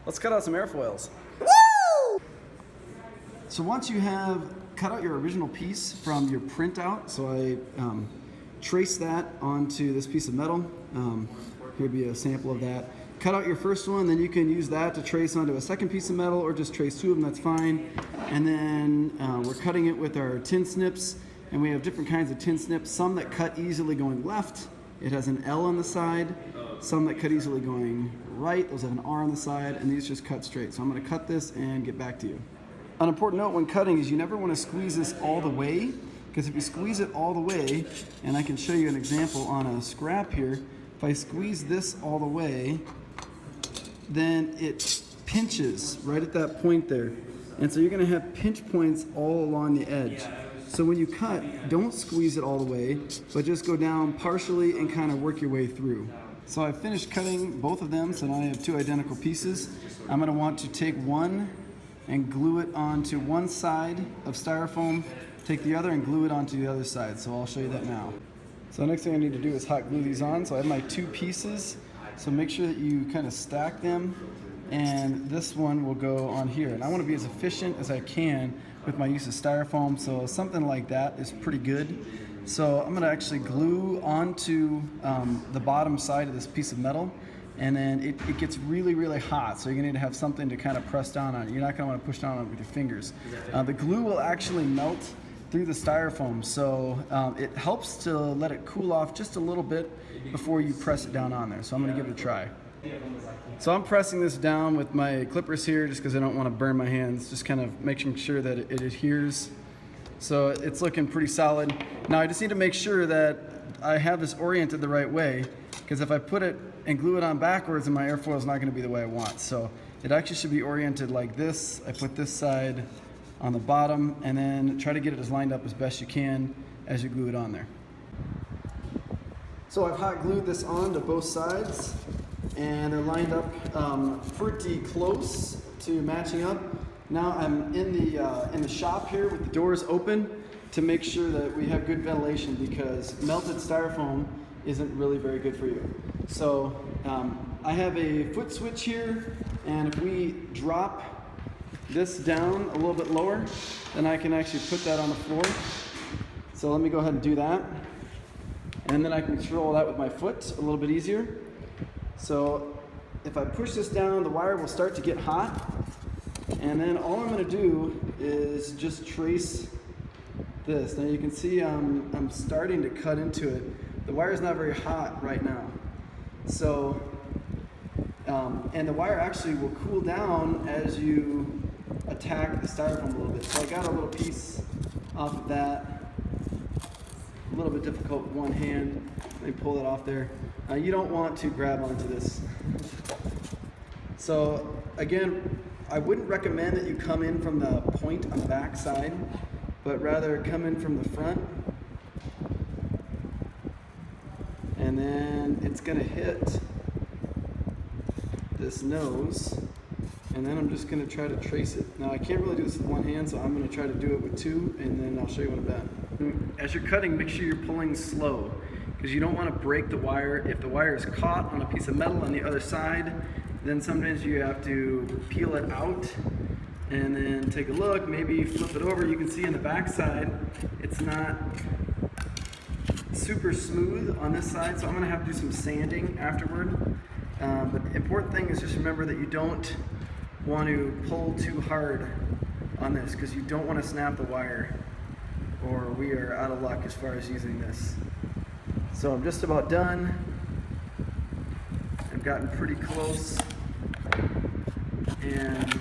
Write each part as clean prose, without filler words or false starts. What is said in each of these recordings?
Let's cut out some airfoils. Woo! So once you have cut out your original piece from your printout, so I trace that onto this piece of metal. Here would be a sample of that. Cut out your first one, then you can use that to trace onto a second piece of metal, or just trace two of them, that's fine. And then we're cutting it with our tin snips, and we have different kinds of tin snips. Some that cut easily going left, it has an L on the side. Some that cut easily going right, those have an R on the side, and these just cut straight. So I'm going to cut this and get back to you. An important note when cutting is you never want to squeeze this all the way, because if you squeeze it all the way, and I can show you an example on a scrap here, if I squeeze this all the way, then it pinches right at that point there. And so you're going to have pinch points all along the edge. So when you cut, don't squeeze it all the way, but just go down partially and kind of work your way through. So I finished cutting both of them, so now I have two identical pieces. I'm going to want to take one and glue it onto one side of styrofoam, take the other and glue it onto the other side. So I'll show you that now. So the next thing I need to do is hot glue these on. So I have my two pieces. So make sure that you kind of stack them, and this one will go on here. And I want to be as efficient as I can with my use of styrofoam, so something like that is pretty good. So I'm going to actually glue onto the bottom side of this piece of metal, and then it gets really, really hot, so you're going to need to have something to kind of press down on it. You're not going to want to push down on it with your fingers. The glue will actually melt through the styrofoam, so it helps to let it cool off just a little bit before you press it down on there. So I'm going to give it a try. So I'm pressing this down with my clippers here just because I don't want to burn my hands, just kind of making sure that it adheres. So it's looking pretty solid. Now I just need to make sure that I have this oriented the right way, because if I put it and glue it on backwards, then my airfoil is not going to be the way I want. So it actually should be oriented like this. I put this side on the bottom, and then try to get it as lined up as best you can as you glue it on there. So I've hot glued this on to both sides, and they're lined up pretty close to matching up. Now I'm in the shop here with the doors open to make sure that we have good ventilation, because melted styrofoam isn't really very good for you. So I have a foot switch here, and if we drop this down a little bit lower, then I can actually put that on the floor. So let me go ahead and do that. And then I can control that with my foot a little bit easier. So if I push this down, the wire will start to get hot. And then all I'm going to do is just trace this. Now you can see I'm starting to cut into it. The wire is not very hot right now. So, and the wire actually will cool down as you attack the styrofoam a little bit. So I got a little piece off of that. A little bit difficult with one hand. Let me pull it off there. You don't want to grab onto this. So again, I wouldn't recommend that you come in from the point on the back side, but rather come in from the front. And then it's going to hit this nose, and then I'm just going to try to trace it. Now I can't really do this with one hand, so I'm going to try to do it with two, and then I'll show you what I'm done. As you're cutting, make sure you're pulling slow, because you don't want to break the wire. If the wire is caught on a piece of metal on the other side, then sometimes you have to peel it out and then take a look, maybe flip it over. You can see on the back side, it's not super smooth on this side, so I'm going to have to do some sanding afterward. But the important thing is just remember that you don't want to pull too hard on this, because you don't want to snap the wire, or we are out of luck as far as using this. So I'm just about done. I've gotten pretty close. And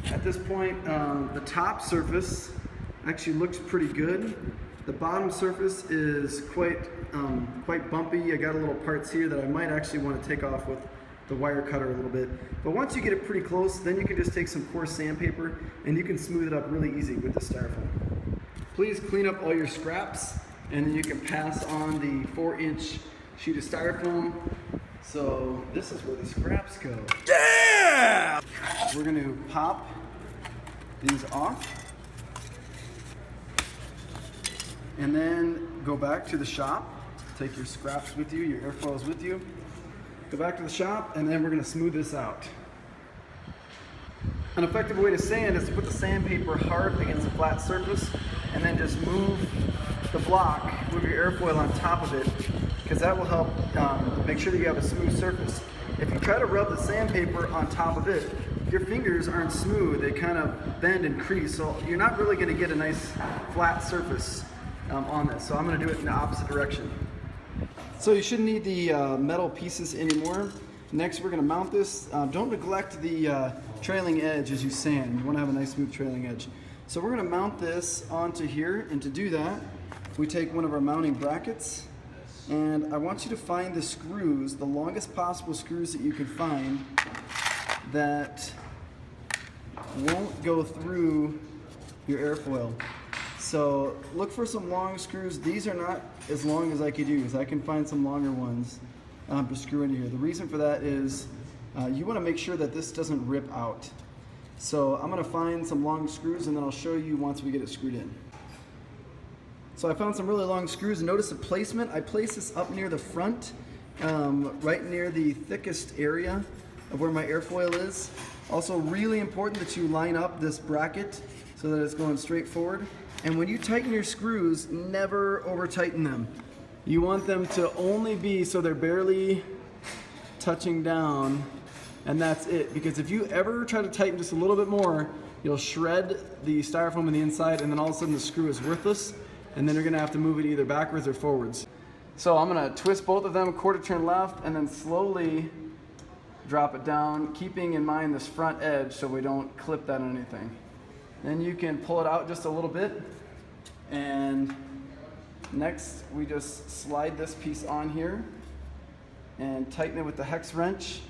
at this point, the top surface actually looks pretty good. The bottom surface is quite bumpy. I got a little parts here that I might actually want to take off with the wire cutter a little bit. But once you get it pretty close, then you can just take some coarse sandpaper and you can smooth it up really easy with the styrofoam. Please clean up all your scraps, and then you can pass on the 4-inch sheet of styrofoam. So this is where the scraps go. Yeah! We're going to pop these off, and then go back to the shop. Take your scraps with you, your airfoils with you. Go back to the shop, and then we're going to smooth this out. An effective way to sand is to put the sandpaper hard against a flat surface and then just move the block, move your airfoil on top of it, because that will help make sure that you have a smooth surface. If you try to rub the sandpaper on top of it, your fingers aren't smooth, they kind of bend and crease, so you're not really going to get a nice flat surface on this. So I'm going to do it in the opposite direction. So you shouldn't need the metal pieces anymore. Next we're going to mount this. Don't neglect the trailing edge as you sand. You want to have a nice smooth trailing edge. So we're going to mount this onto here, and to do that we take one of our mounting brackets, and I want you to find the screws, the longest possible screws that you can find that won't go through your airfoil. So look for some long screws. These are not as long as I could use. I can find some longer ones to screw into here. The reason for that is you want to make sure that this doesn't rip out. So I'm going to find some long screws and then I'll show you once we get it screwed in. So I found some really long screws, and notice the placement. I place this up near the front, right near the thickest area of where my airfoil is. Also really important that you line up this bracket so that it's going straight forward. And when you tighten your screws, never over tighten them. You want them to only be so they're barely touching down, and that's it. Because if you ever try to tighten just a little bit more, you'll shred the styrofoam on the inside, and then all of a sudden the screw is worthless, and then you're gonna have to move it either backwards or forwards. So I'm gonna twist both of them a quarter turn left and then slowly drop it down, keeping in mind this front edge so we don't clip that on anything. Then you can pull it out just a little bit, and next we just slide this piece on here and tighten it with the hex wrench.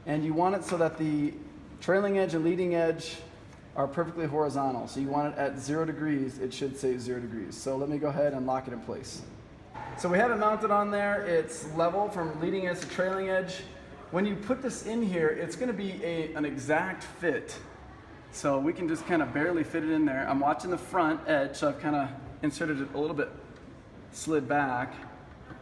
And you want it so that the trailing edge and leading edge are perfectly horizontal. So you want it at 0 degrees, it should say 0 degrees. So let me go ahead and lock it in place. So we have it mounted on there. It's level from leading edge to trailing edge. When you put this in here, it's gonna be an exact fit. So we can just kind of barely fit it in there. I'm watching the front edge, so I've kind of inserted it a little bit slid back.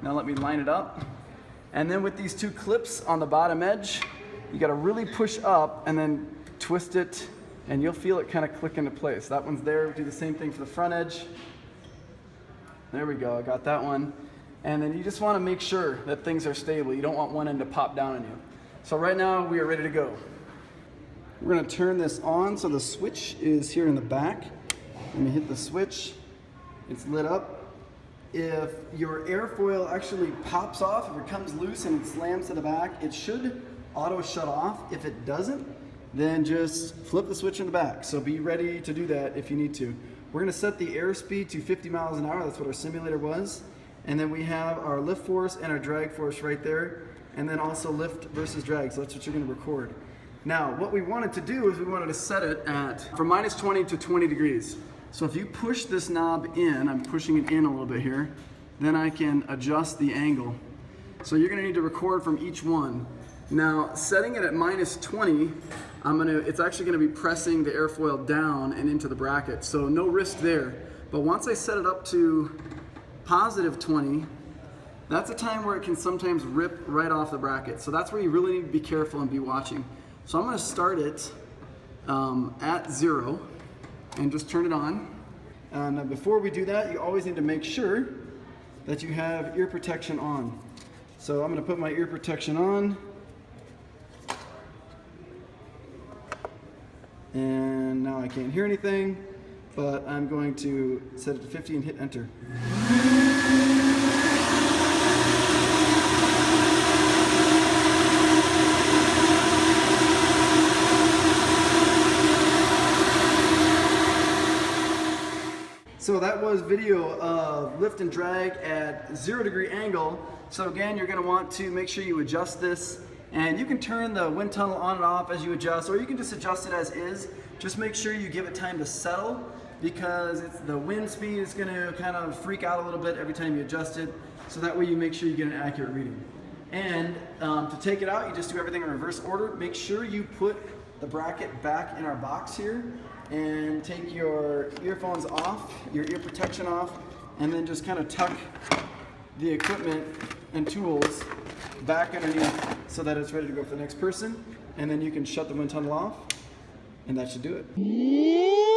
Now let me line it up. And then with these two clips on the bottom edge, you gotta really push up and then twist it, and you'll feel it kind of click into place. That one's there. We do the same thing for the front edge. There we go, I got that one. And then you just want to make sure that things are stable. You don't want one end to pop down on you. So right now we are ready to go. We're going to turn this on. So the switch is here in the back. Let me hit the switch. It's lit up. If your airfoil actually pops off, if it comes loose and it slams to the back, it should auto shut off. If it doesn't, then just flip the switch in the back. So be ready to do that if you need to. We're gonna set the airspeed to 50 miles an hour. That's what our simulator was. And then we have our lift force and our drag force right there. And then also lift versus drag. So that's what you're gonna record. Now, what we wanted to do is we wanted to set it at from minus 20 to 20 degrees. So if you push this knob in, I'm pushing it in a little bit here, then I can adjust the angle. So you're gonna need to record from each one. Now, setting it at minus 20, it's actually gonna be pressing the airfoil down and into the bracket, so no risk there. But once I set it up to positive 20, that's a time where it can sometimes rip right off the bracket. So that's where you really need to be careful and be watching. So I'm gonna start it at 0 and just turn it on. And before we do that, you always need to make sure that you have ear protection on. So I'm gonna put my ear protection on. And now I can't hear anything, but I'm going to set it to 50 and hit enter. So that was video of lift and drag at 0 degree angle. So again, you're gonna want to make sure you adjust this, and you can turn the wind tunnel on and off as you adjust, or you can just adjust it as is. Just make sure you give it time to settle, because the wind speed is gonna kind of freak out a little bit every time you adjust it. So that way you make sure you get an accurate reading. And to take it out, you just do everything in reverse order. Make sure you put the bracket back in our box here, and take your earphones off, your ear protection off, and then just kind of tuck the equipment and tools back underneath so that it's ready to go for the next person. And then you can shut the wind tunnel off. And that should do it.